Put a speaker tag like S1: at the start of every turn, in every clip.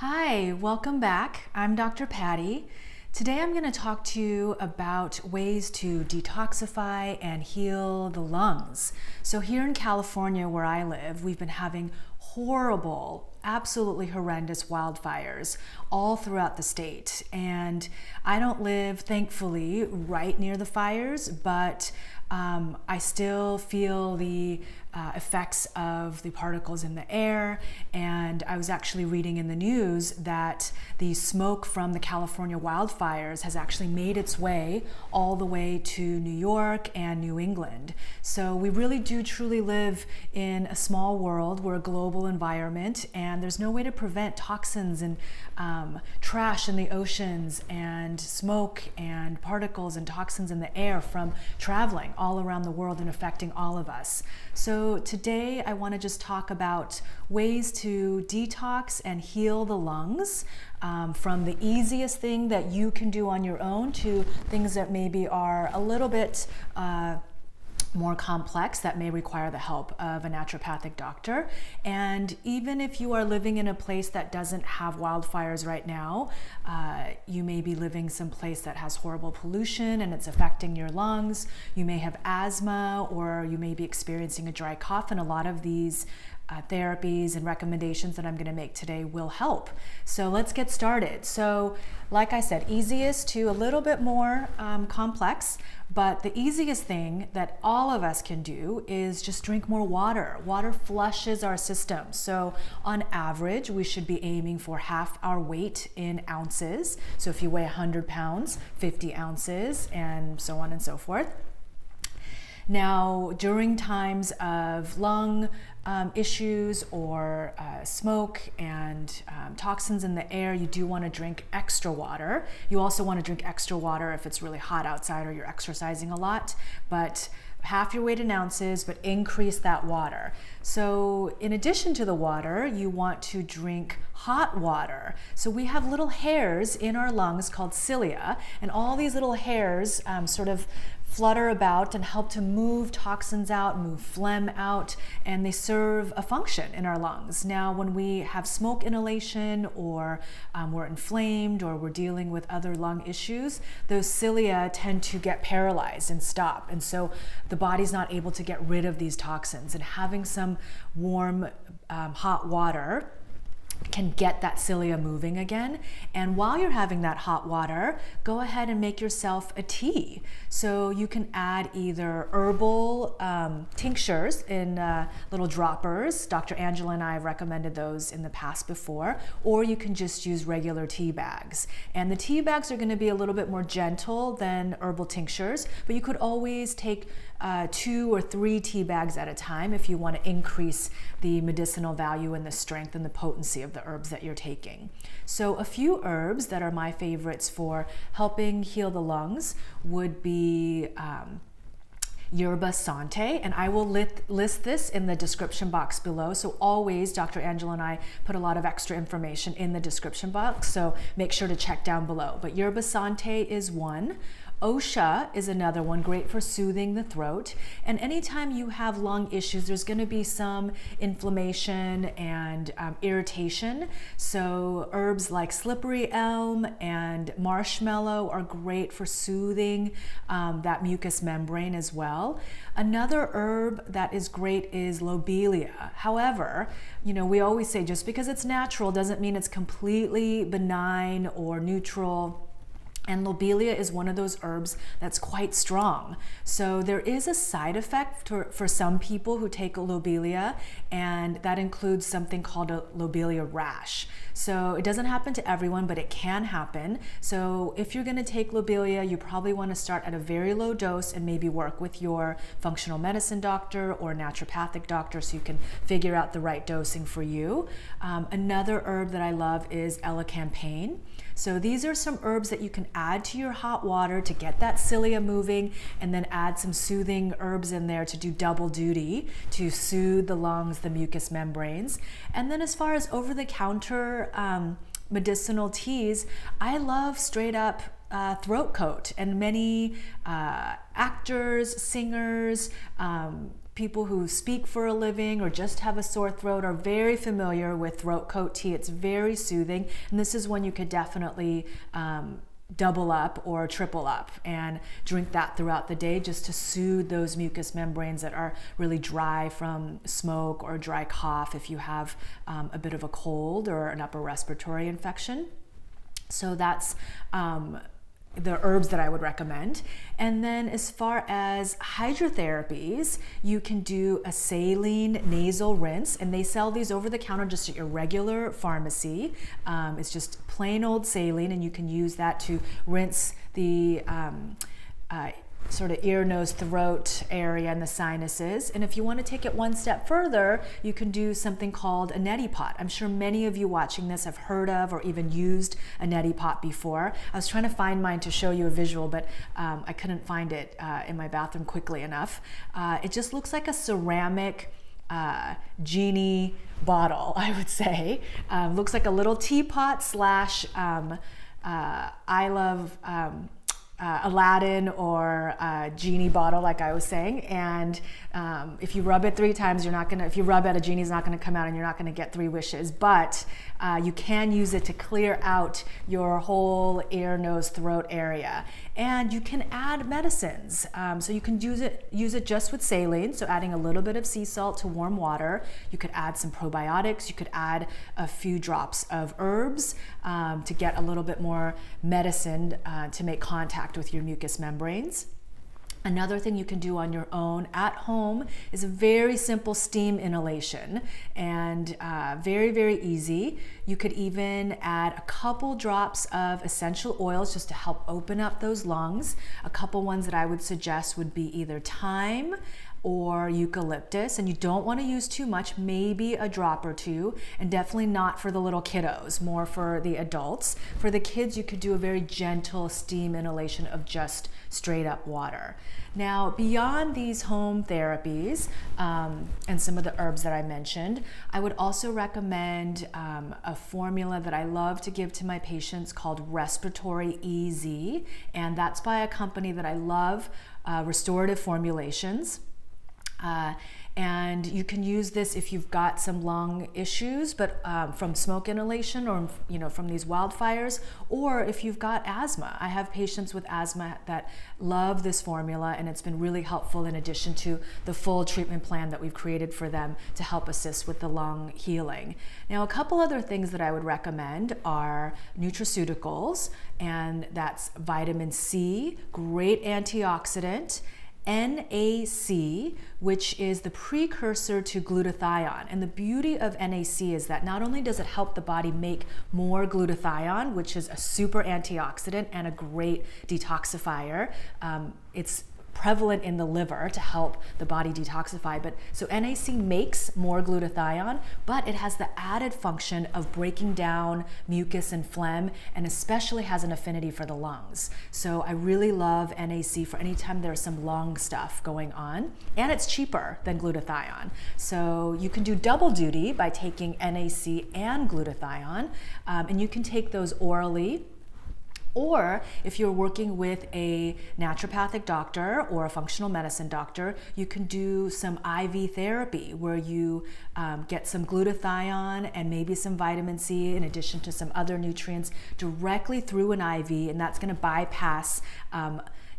S1: Hi, welcome back. I'm Dr. Patty. Today I'm going to talk to you about ways to detoxify and heal the lungs. So here in California where I live, we've been having horrible, absolutely horrendous wildfires all throughout the state. And I don't live, thankfully, right near the fires, but I still feel the effects of the particles in the air. And I was actually reading in the news that the smoke from the California wildfires has actually made its way all the way to New York and New England. So we really do truly live in a small world. We're a global environment, and there's no way to prevent toxins and trash in the oceans and smoke and particles and toxins in the air from traveling all around the world and affecting all of us. So today I want to just talk about ways to detox and heal the lungs, from the easiest thing that you can do on your own to things that maybe are a little bit more complex that may require the help of a naturopathic doctor. And even if you are living in a place that doesn't have wildfires right now, you may be living someplace that has horrible pollution and it's affecting your lungs. You may have asthma, or you may be experiencing a dry cough, and a lot of these therapies and recommendations that I'm going to make today will help. So let's get started. So like I said, easiest to a little bit more complex, but the easiest thing that all of us can do is just drink more water. Water flushes our system. So on average, we should be aiming for half our weight in ounces. So if you weigh 100 pounds, 50 ounces, and so on and so forth. Now, during times of lung issues or smoke and toxins in the air, you do want to drink extra water. You also want to drink extra water if it's really hot outside or you're exercising a lot, but half your weight in ounces, but increase that water. So in addition to the water, you want to drink hot water. So we have little hairs in our lungs called cilia, and all these little hairs sort of flutter about and help to move toxins out, move phlegm out, and they serve a function in our lungs. Now, when we have smoke inhalation, or we're inflamed, or we're dealing with other lung issues, those cilia tend to get paralyzed and stop. And so the body's not able to get rid of these toxins. And having some warm, hot water can get that cilia moving again. And while you're having that hot water, go ahead and make yourself a tea. So you can add either herbal tinctures in little droppers. Dr. Angela and I have recommended those in the past before, or you can just use regular tea bags. And the tea bags are going to be a little bit more gentle than herbal tinctures, but you could always take 2 or 3 tea bags at a time if you want to increase the medicinal value and the strength and the potency of the herbs that you're taking. So a few herbs that are my favorites for helping heal the lungs would be Yerba Sante, and I will list this in the description box below. So always, Dr. Angela and I put a lot of extra information in the description box, so make sure to check down below. But Yerba Sante is one. Osha is another one, great for soothing the throat. And anytime you have lung issues, there's going to be some inflammation and irritation. So herbs like slippery elm and marshmallow are great for soothing that mucous membrane as well. Another herb that is great is Lobelia. However, you know, we always say just because it's natural doesn't mean it's completely benign or neutral. And Lobelia is one of those herbs that's quite strong. So there is a side effect for some people who take Lobelia, and that includes something called a Lobelia rash. So it doesn't happen to everyone, but it can happen. So if you're going to take Lobelia, you probably want to start at a very low dose and maybe work with your functional medicine doctor or naturopathic doctor so you can figure out the right dosing for you. Another herb that I love is Elecampane. So these are some herbs that you can add to your hot water to get that cilia moving, and then add some soothing herbs in there to do double duty to soothe the lungs, the mucous membranes. And then as far as over-the-counter medicinal teas, I love straight up throat coat, and many actors, singers, people who speak for a living or just have a sore throat are very familiar with throat coat tea. It's very soothing, and this is one you could definitely double up or triple up and drink that throughout the day just to soothe those mucous membranes that are really dry from smoke or dry cough if you have a bit of a cold or an upper respiratory infection. So that's the herbs that I would recommend. And then as far as Hydra therapies, you can do a saline nasal rinse, and they sell these over the counter just at your regular pharmacy. It's just plain old saline, and you can use that to rinse the sort of ear, nose, throat area and the sinuses. And if you want to take it one step further, you can do something called a neti pot. I'm sure many of you watching this have heard of or even used a neti pot before. I was trying to find mine to show you a visual, but I couldn't find it in my bathroom quickly enough. It just looks like a ceramic genie bottle, I would say. Looks like a little teapot slash I love Aladdin or genie bottle, like I was saying. And if you rub it 3 times, you're not gonna, if you rub it, a genie's not gonna come out and you're not gonna get 3 wishes, but you can use it to clear out your whole ear, nose, throat area. And you can add medicines. So you can use it just with saline, so adding a little bit of sea salt to warm water. You could add some probiotics. You could add a few drops of herbs to get a little bit more medicine to make contact with your mucous membranes. Another thing you can do on your own at home is a very simple steam inhalation, and very, very easy. You could even add a couple drops of essential oils just to help open up those lungs. A couple ones that I would suggest would be either thyme or eucalyptus, and you don't want to use too much, maybe a drop or 2, and definitely not for the little kiddos, more for the adults. For the kids, you could do a very gentle steam inhalation of just straight up water. Now, beyond these home therapies and some of the herbs that I mentioned, I would also recommend a formula that I love to give to my patients called Respiratory EZ, and that's by a company that I love, Restorative Formulations. And you can use this if you've got some lung issues, but from smoke inhalation or from these wildfires, or if you've got asthma. I have patients with asthma that love this formula, and it's been really helpful in addition to the full treatment plan that we've created for them to help assist with the lung healing. Now, a couple other things that I would recommend are Nutriceuticals, and that's vitamin C, great antioxidant, NAC, which is the precursor to glutathione. And the beauty of NAC is that not only does it help the body make more glutathione, which is a super antioxidant and a great detoxifier, it's prevalent in the liver to help the body detoxify. But so NAC makes more glutathione, but it has the added function of breaking down mucus and phlegm, and especially has an affinity for the lungs. So I really love NAC for anytime there's some lung stuff going on, and it's cheaper than glutathione. So you can do double duty by taking NAC and glutathione, and you can take those orally. Or if you're working with a naturopathic doctor or a functional medicine doctor, you can do some IV therapy where you get some glutathione and maybe some vitamin C in addition to some other nutrients directly through an IV, and that's going to bypass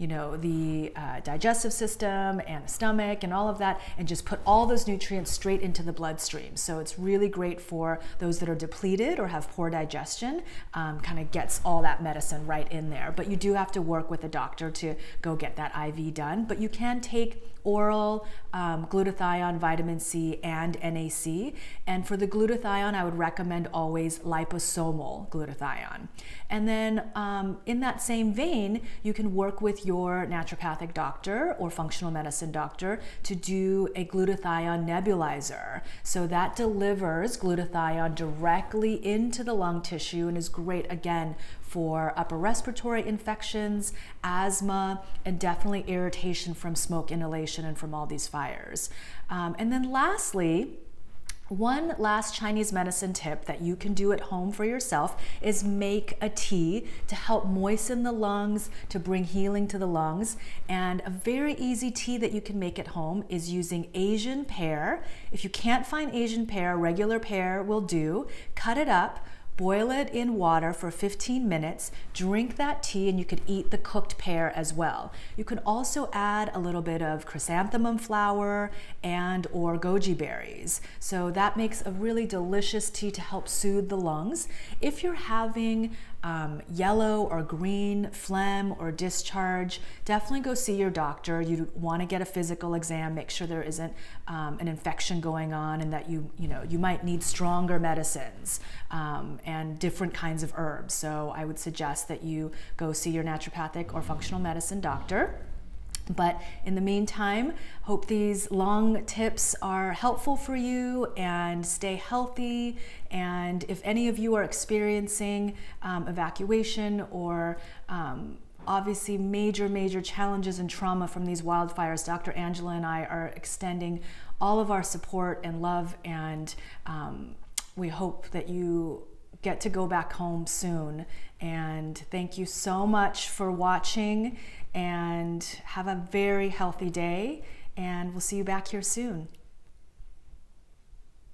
S1: the digestive system and the stomach and all of that, and just put all those nutrients straight into the bloodstream. So it's really great for those that are depleted or have poor digestion, kind of gets all that medicine right in there. But you do have to work with a doctor to go get that IV done. But you can take oral glutathione, vitamin C, and NAC. And for the glutathione, I would recommend always liposomal glutathione. And then in that same vein, you can work with your naturopathic doctor or functional medicine doctor to do a glutathione nebulizer. So that delivers glutathione directly into the lung tissue and is great, again, for upper respiratory infections, asthma, and definitely irritation from smoke inhalation and from all these fires. And then lastly, One last Chinese medicine tip that you can do at home for yourself is make a tea to help moisten the lungs, to bring healing to the lungs. And a very easy tea that you can make at home is using Asian pear. If you can't find Asian pear, regular pear will do. Cut it up, boil it in water for 15 minutes, drink that tea, and you could eat the cooked pear as well. You can also add a little bit of chrysanthemum flower and or goji berries. So that makes a really delicious tea to help soothe the lungs. If you're having yellow or green phlegm or discharge, definitely go see your doctor. You want to get a physical exam, make sure there isn't an infection going on, and that you might need stronger medicines and different kinds of herbs. So I would suggest that you go see your naturopathic or functional medicine doctor. But in the meantime, hope these long tips are helpful for you, and stay healthy. And if any of you are experiencing evacuation or obviously major challenges and trauma from these wildfires, Dr. Angela and I are extending all of our support and love, and we hope that you get to go back home soon. And thank you so much for watching, and have a very healthy day, and we'll see you back here soon.